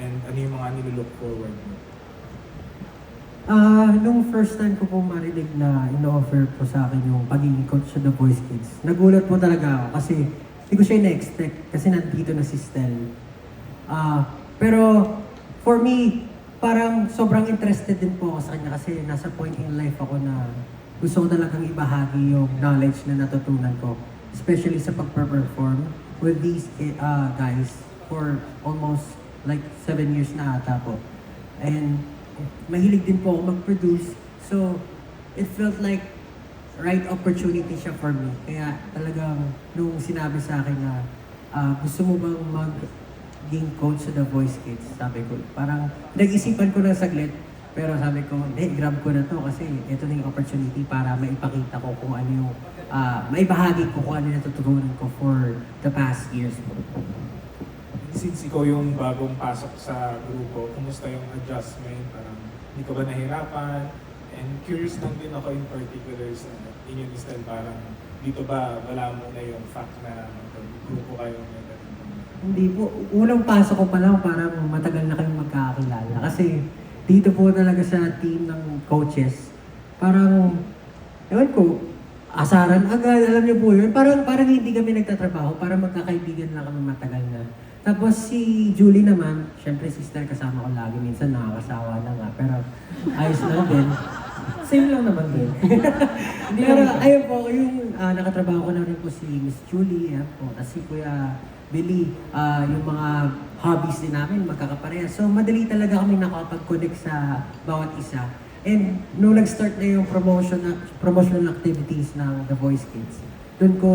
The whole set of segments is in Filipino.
And ano yung mga nilook forward mo? Nung first time ko po marinig na in-offer po sa akin yung pagiging coach sa The Voice Kids, nagulat po talaga ako kasi hindi ko siya na-expect kasi nandito na si Stel. Pero for me, parang sobrang interested din po ako sa kanya kasi nasa point in life ako na gusto ko talagang ibahagi yung knowledge na natutunan ko, especially sa pag-perform with these guys for almost like 7 years na ata po. And mahilig din po ako mag-produce. So, it felt like right opportunity siya for me. Kaya talagang nung sinabi sa akin na gusto mo bang maging coach sa The Voice Kids, sabi ko, parang nag-isipan ko na saglit. Pero sabi ko, grab ko na to kasi ito na yung opportunity para maipakita ko kung ano yung, maibahagi ko kung ano yung natutunan ko for the past years po. Since ikaw yung bagong pasok sa grupo, kumusta yung adjustment? Parang hindi ka ba nahirapan? And curious lang din ako in particular sa inyong style, parang dito ba wala mo na yung fact na grupo kayo na Hindi po. Unang pasok ko pa lang parang matagal na kayong magkakakilala. Kasi dito po talaga sa team ng coaches, parang, ewan ko, asaran agad, alam niyo po yun. Parang hindi kami nagtatrabaho, parang magkakaibigan lang kami matagal na. Tapos si Julie naman, syempre sister kasama ko lagi, minsan nakakasawa na nga, pero ayos lang din. Same lang naman din. Pero ayun po, yung nakatrabaho ko na rin po si Miss Julie, po, at si Kuya Billy, yung mga hobbies din namin magkakapareha. So madali talaga kami nakapag-connect sa bawat isa. And nung nag-start na yung promotional activities ng The Voice Kids, doon ko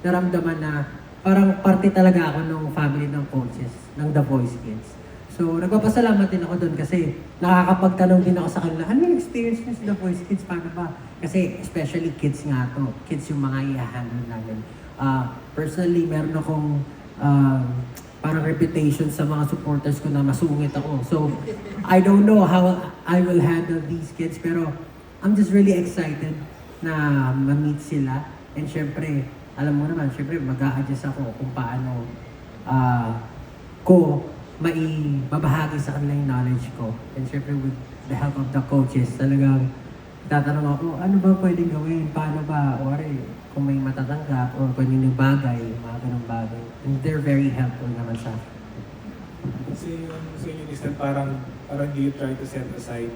naramdaman na parang parte talaga ako ng family ng coaches ng The Voice Kids. So nagpapasalamat din ako doon kasi nakakapagtanong din ako sa kanila, ano yung experience niyo sa The Voice Kids? Paano ba? Kasi especially kids nga to. Kids yung mga i-handle namin. Personally, meron akong parang reputation sa mga supporters ko na masungit ako. So, I don't know how I will handle these kids, pero I'm just really excited na ma-meet sila. And syempre, alam mo naman, syempre mag-a-adjust ako kung paano ko maibabahagi sa kanila yung knowledge ko. And syempre with the help of the coaches, talagang tatanong ako, ano ba pwedeng gawin? Paano ba? Or kung may matatanggap or kung yung bagay, mga ganong bagay. And they're very helpful naman sa akin. Kasi yung sa inyo parang do you try to set aside